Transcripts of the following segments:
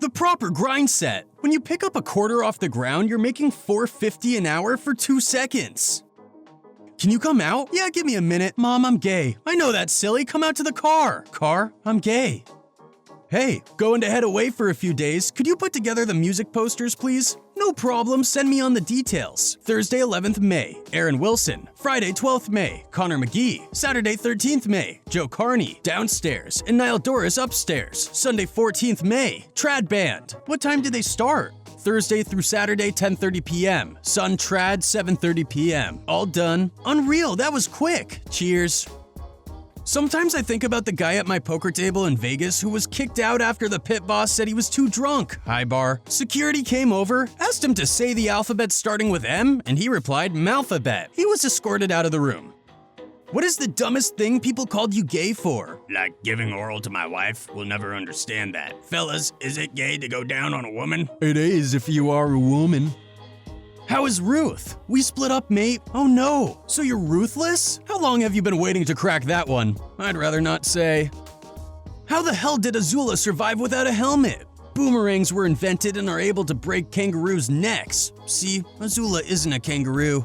The proper grind set. When you pick up a quarter off the ground, you're making $4.50 an hour for 2 seconds. Can you come out? Yeah, give me a minute. Mom, I'm gay. I know that's silly. Come out to the car. Car, I'm gay. Hey, going to head away for a few days. Could you put together the music posters, please? No problem, send me on the details. Thursday 11th May, Aaron Wilson. Friday 12th May, Connor McGee. Saturday 13th May, Joe Carney, downstairs, and Niall Doris upstairs. Sunday 14th May, Trad Band. What time do they start? Thursday through Saturday, 10:30 p.m. Sun Trad, 7:30 p.m. All done. Unreal, that was quick. Cheers. Sometimes I think about the guy at my poker table in Vegas who was kicked out after the pit boss said he was too drunk. High bar. Security came over, asked him to say the alphabet starting with M, and he replied, "Malphabet." He was escorted out of the room. What is the dumbest thing people called you gay for? Like giving oral to my wife? We'll never understand that. Fellas, is it gay to go down on a woman? It is if you are a woman. How is Ruth? We split up, mate. Oh no, so you're ruthless? How long have you been waiting to crack that one? I'd rather not say. How the hell did Azula survive without a helmet? Boomerangs were invented and are able to break kangaroos' necks. See, Azula isn't a kangaroo.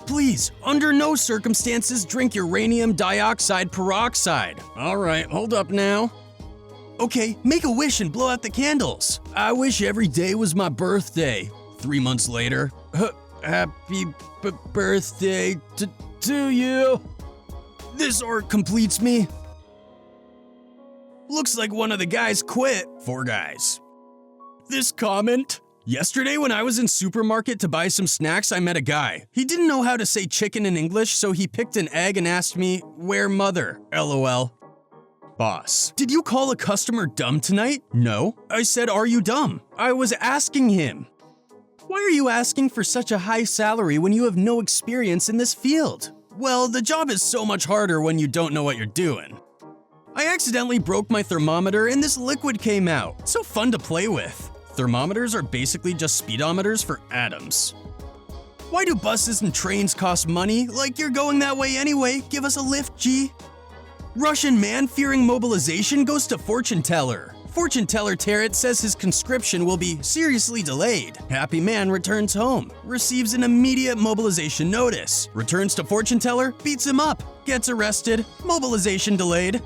Please, under no circumstances drink uranium dioxide peroxide. All right, hold up now. Okay, make a wish and blow out the candles. I wish every day was my birthday. 3 months later, happy birthday to you. This art completes me. Looks like one of the guys quit. 4 guys. This comment. Yesterday when I was in supermarket to buy some snacks, I met a guy. He didn't know how to say chicken in English, so he picked an egg and asked me, "Where mother?" LOL. Boss. Did you call a customer dumb tonight? No. I said, "Are you dumb?" I was asking him. Why are you asking for such a high salary when you have no experience in this field? Well, the job is so much harder when you don't know what you're doing. I accidentally broke my thermometer and this liquid came out. So fun to play with. Thermometers are basically just speedometers for atoms. Why do buses and trains cost money? Like you're going that way anyway, give us a lift, G. Russian man fearing mobilization goes to fortune teller. Fortune teller Tarot says his conscription will be seriously delayed. Happy man returns home, receives an immediate mobilization notice, returns to fortune teller, beats him up, gets arrested, mobilization delayed.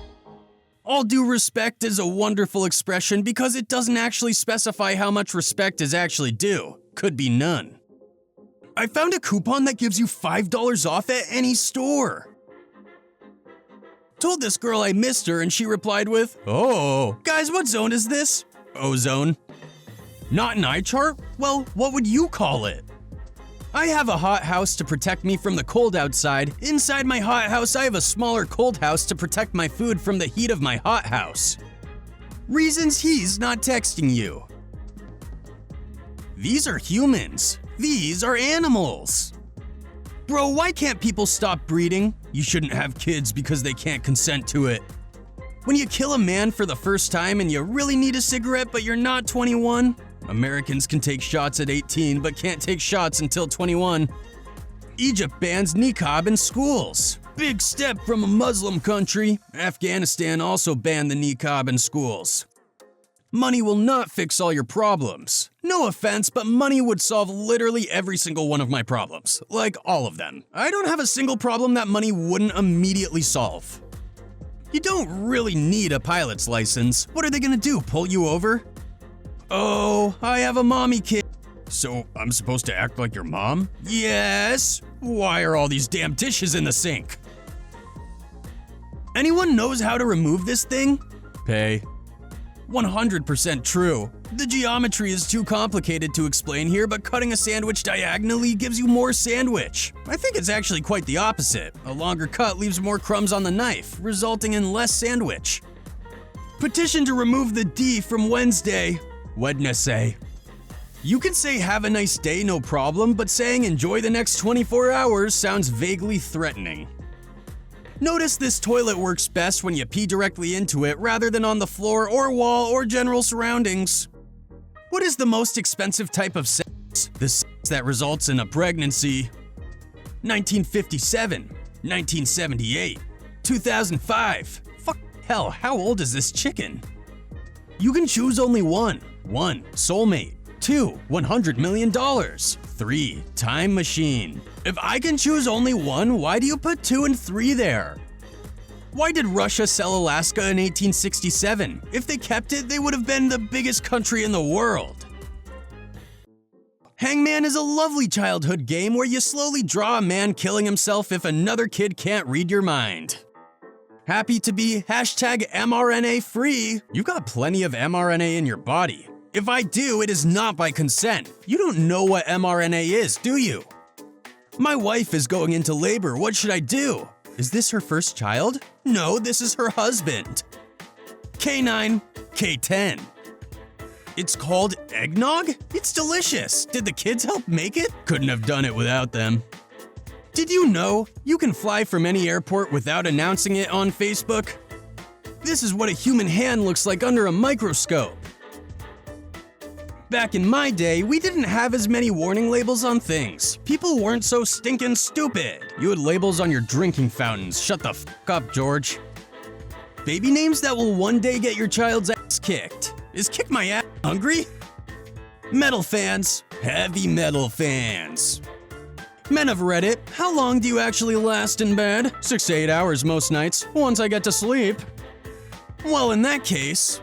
All due respect is a wonderful expression because it doesn't actually specify how much respect is actually due. Could be none. I found a coupon that gives you $5 off at any store. Told this girl I missed her and she replied with, "Oh, guys, what zone is this?" Ozone. Not an eye chart? Well, what would you call it? I have a hot house to protect me from the cold outside. Inside my hot house, I have a smaller cold house to protect my food from the heat of my hot house. Reasons he's not texting you. These are humans. These are animals. Bro, why can't people stop breeding? You shouldn't have kids because they can't consent to it. When you kill a man for the first time and you really need a cigarette but you're not 21, Americans can take shots at 18 but can't take shots until 21. Egypt bans niqab in schools. Big step from a Muslim country. Afghanistan also banned the niqab in schools. Money will not fix all your problems. No offense, but money would solve literally every single one of my problems. Like all of them. I don't have a single problem that money wouldn't immediately solve. You don't really need a pilot's license. What are they gonna do, pull you over? Oh, I have a mommy kid. So I'm supposed to act like your mom? Yes. Why are all these damn dishes in the sink? Anyone knows how to remove this thing? Pay. 100% true. The geometry is too complicated to explain here, but cutting a sandwich diagonally gives you more sandwich. I think it's actually quite the opposite. A longer cut leaves more crumbs on the knife, resulting in less sandwich. Petition to remove the D from Wednesday. Wednesday. You can say have a nice day, no problem, but saying enjoy the next 24 hours sounds vaguely threatening. Notice this toilet works best when you pee directly into it rather than on the floor or wall or general surroundings. What is the most expensive type of sex? The sex that results in a pregnancy. 1957, 1978, 2005. Fuck hell, how old is this chicken? You can choose only one. 1. Soulmate. 2. $100 million. 3. Time machine. If I can choose only one, why do you put 2 and 3 there? Why did Russia sell Alaska in 1867? If they kept it, they would have been the biggest country in the world. Hangman is a lovely childhood game where you slowly draw a man killing himself if another kid can't read your mind. Happy to be #mRNA free? You got plenty of mRNA in your body. If I do, it is not by consent. You don't know what mRNA is, do you? My wife is going into labor, what should I do? Is this her first child? No, this is her husband. K9, K10. It's called eggnog? It's delicious. Did the kids help make it? Couldn't have done it without them. Did you know you can fly from any airport without announcing it on Facebook? This is what a human hand looks like under a microscope. Back in my day, we didn't have as many warning labels on things. People weren't so stinking stupid. You had labels on your drinking fountains. Shut the f*** up, George. Baby names that will one day get your child's ass kicked. Is kick my ass hungry? Metal fans. Heavy metal fans. Men of Reddit, how long do you actually last in bed? 6 to 8 hours most nights, once I get to sleep. Well, in that case,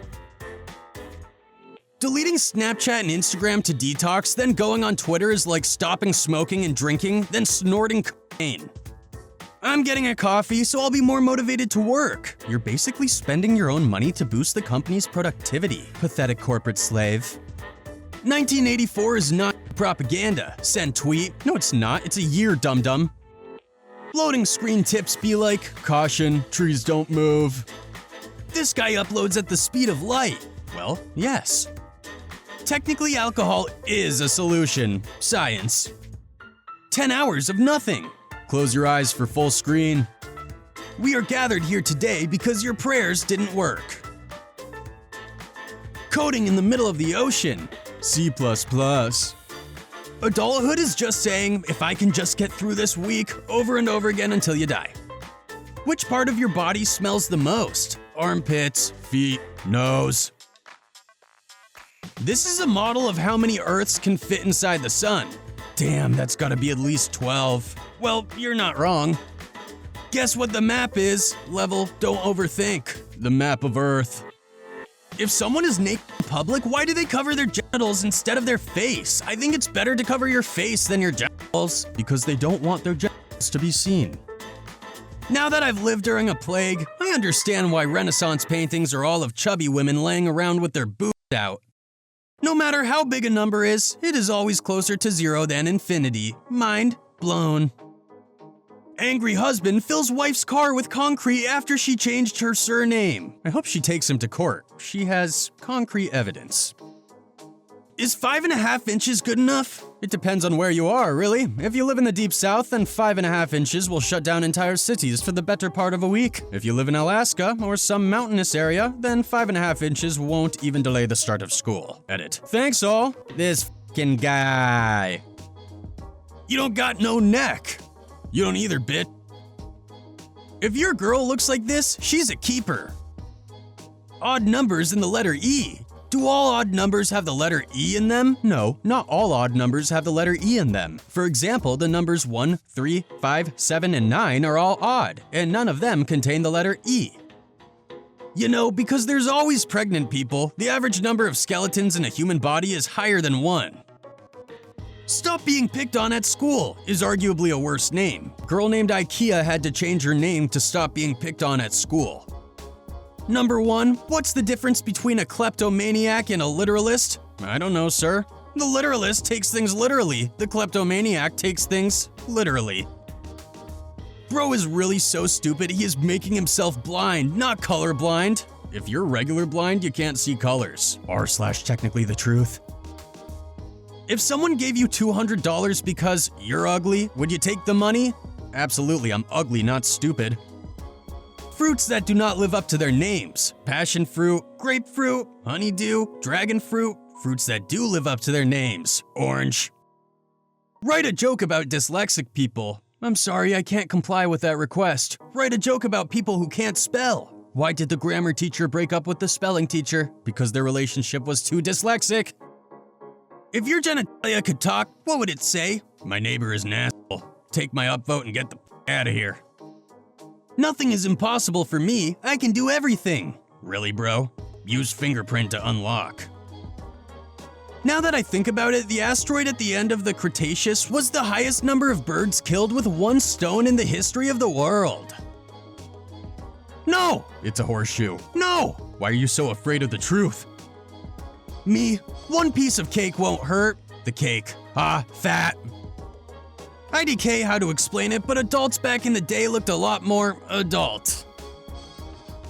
deleting Snapchat and Instagram to detox, then going on Twitter is like stopping smoking and drinking, then snorting cocaine. I'm getting a coffee, so I'll be more motivated to work. You're basically spending your own money to boost the company's productivity. Pathetic corporate slave. 1984 is not propaganda. Send tweet. No, it's not. It's a year, dum-dum. Loading screen tips be like, caution, trees don't move. This guy uploads at the speed of light. Well, yes. Technically, alcohol is a solution. Science. 10 hours of nothing. Close your eyes for full screen. We are gathered here today because your prayers didn't work. Coding in the middle of the ocean. C++. Adulthood is just saying, if I can just get through this week over and over again until you die. Which part of your body smells the most? Armpits, feet, nose. This is a model of how many Earths can fit inside the sun. Damn, that's gotta be at least 12. Well, you're not wrong. Guess what the map is? Level, don't overthink. The map of Earth. If someone is naked in public, why do they cover their genitals instead of their face? I think it's better to cover your face than your genitals, because they don't want their genitals to be seen. Now that I've lived during a plague, I understand why Renaissance paintings are all of chubby women laying around with their boobs out. No matter how big a number is, it is always closer to 0 than infinity. Mind blown. Angry husband fills wife's car with concrete after she changed her surname. I hope she takes him to court. She has concrete evidence. Is 5.5 inches good enough? It depends on where you are, really. If you live in the deep south, then 5.5 inches will shut down entire cities for the better part of a week. If you live in Alaska or some mountainous area, then 5.5 inches won't even delay the start of school. Edit. Thanks all. This f***ing guy. You don't got no neck. You don't either, bitch. If your girl looks like this, she's a keeper. Odd numbers in the letter E. Do all odd numbers have the letter E in them? No, not all odd numbers have the letter E in them. For example, the numbers 1, 3, 5, 7, and 9 are all odd, and none of them contain the letter E. You know, because there's always pregnant people, the average number of skeletons in a human body is higher than 1. Stop being picked on at school is arguably a worse name. Girl named IKEA had to change her name to stop being picked on at school. Number 1, what's the difference between a kleptomaniac and a literalist? I don't know, sir. The literalist takes things literally. The kleptomaniac takes things literally. Bro is really so stupid he is making himself blind, not colorblind. If you're regular blind, you can't see colors. r/technically the truth. If someone gave you $200 because you're ugly, would you take the money? Absolutely, I'm ugly, not stupid. Fruits that do not live up to their names. Passion fruit, grapefruit, honeydew, dragon fruit. Fruits that do live up to their names. Orange. Write a joke about dyslexic people. I'm sorry, I can't comply with that request. Write a joke about people who can't spell. Why did the grammar teacher break up with the spelling teacher? Because their relationship was too dyslexic. If your genitalia could talk, what would it say? My neighbor is an asshole. Take my upvote and get the out of here. Nothing is impossible for me. I can do everything. Really, bro? Use fingerprint to unlock. Now that I think about it, the asteroid at the end of the Cretaceous was the highest number of birds killed with one stone in the history of the world. No! It's a horseshoe. No! Why are you so afraid of the truth? Me, one piece of cake won't hurt. The cake. Ah, fat. IDK how to explain it, but adults back in the day looked a lot more adult.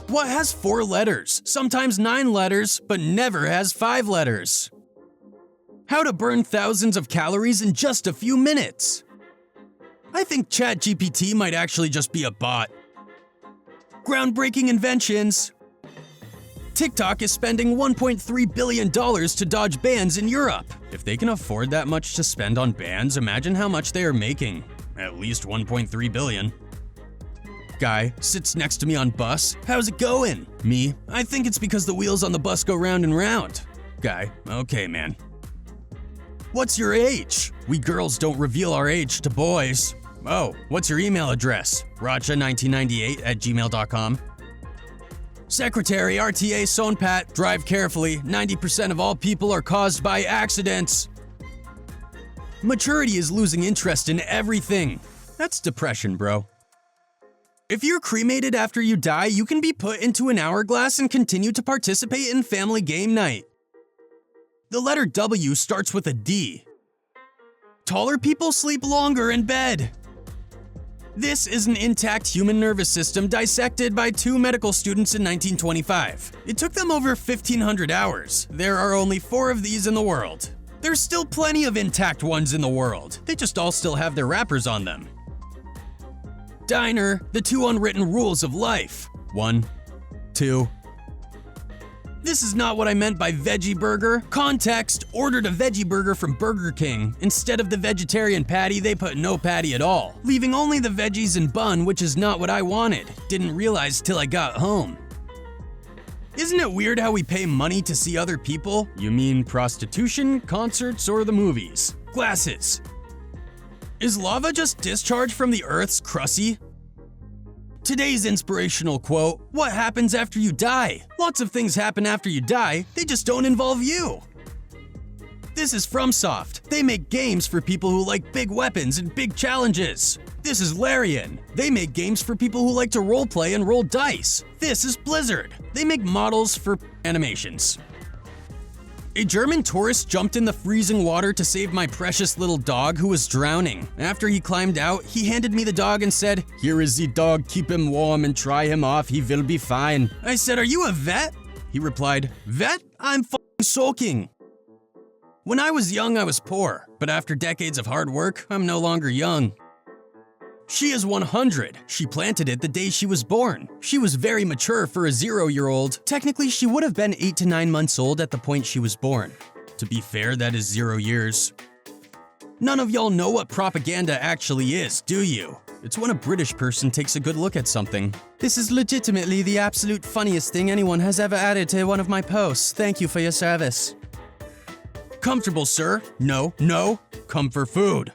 What has 4 letters, sometimes 9 letters, but never has 5 letters? How to burn thousands of calories in just a few minutes. I think ChatGPT might actually just be a bot. Groundbreaking inventions. TikTok is spending $1.3 billion to dodge bans in Europe. If they can afford that much to spend on bans, imagine how much they are making. At least $1.3 billion. Guy sits next to me on bus. How's it going? Me, I think it's because the wheels on the bus go round and round. Guy, okay, man. What's your age? We girls don't reveal our age to boys. Oh, what's your email address? Racha1998@gmail.com. Secretary RTA Sonpat, drive carefully. 90% of all people are caused by accidents. Maturity is losing interest in everything. That's depression, bro. If you're cremated after you die, you can be put into an hourglass and continue to participate in family game night. The letter W starts with a D. Taller people sleep longer in bed. This is an intact human nervous system dissected by 2 medical students in 1925. It took them over 1,500 hours. There are only 4 of these in the world. There's still plenty of intact ones in the world. They just all still have their wrappers on them. Diner, the 2 unwritten rules of life. 1, 2. This is not what I meant by veggie burger. Context, ordered a veggie burger from Burger King. Instead of the vegetarian patty, they put no patty at all, leaving only the veggies and bun, which is not what I wanted. Didn't realize till I got home. Isn't it weird how we pay money to see other people? You mean prostitution, concerts, or the movies? Glasses. Is lava just discharged from the Earth's crusty? Today's inspirational quote, what happens after you die? Lots of things happen after you die, they just don't involve you. This is FromSoft. They make games for people who like big weapons and big challenges. This is Larian. They make games for people who like to roleplay and roll dice. This is Blizzard. They make models for animations. A German tourist jumped in the freezing water to save my precious little dog who was drowning. After he climbed out, he handed me the dog and said, "Here is the dog, keep him warm and try him off, he will be fine." I said, "Are you a vet?" He replied, "Vet? I'm f***ing sulking." When I was young, I was poor, but after decades of hard work, I'm no longer young. She is 100. She planted it the day she was born. She was very mature for a 0-year-old. Technically, she would have been 8 to 9 months old at the point she was born. To be fair, that is 0 years. None of y'all know what propaganda actually is, do you? It's when a British person takes a good look at something. This is legitimately the absolute funniest thing anyone has ever added to one of my posts. Thank you for your service. Comfortable, sir? No, no. Come for food.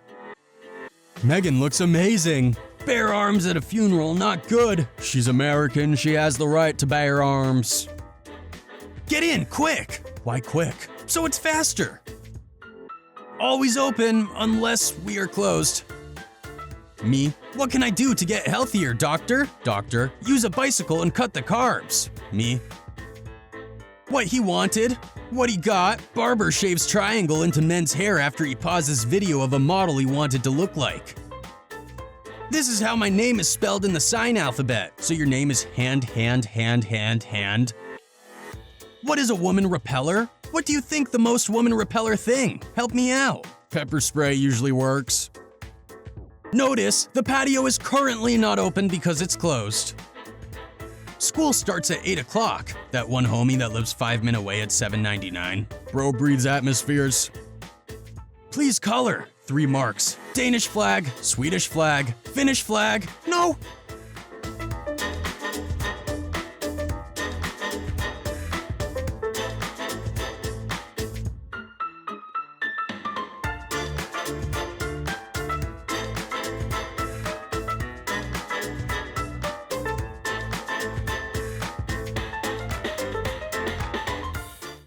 Megan looks amazing. Bare arms at a funeral, not good. She's American, she has the right to bear arms. Get in, quick! Why quick? So it's faster. Always open, unless we are closed. Me, what can I do to get healthier, doctor? Doctor, use a bicycle and cut the carbs. Me, what he wanted, what he got. Barber shaves triangle into men's hair after he pauses video of a model he wanted to look like. This is how my name is spelled in the sign alphabet. So your name is hand. What is a woman repeller? What do you think the most woman repeller thing? Help me out. Pepper spray usually works. Notice, the patio is currently not open because it's closed. School starts at 8 o'clock. That one homie that lives 5 minutes away at $7.99. Bro breathes atmospheres. Please color. 3 marks. Danish flag, Swedish flag, Finnish flag. No,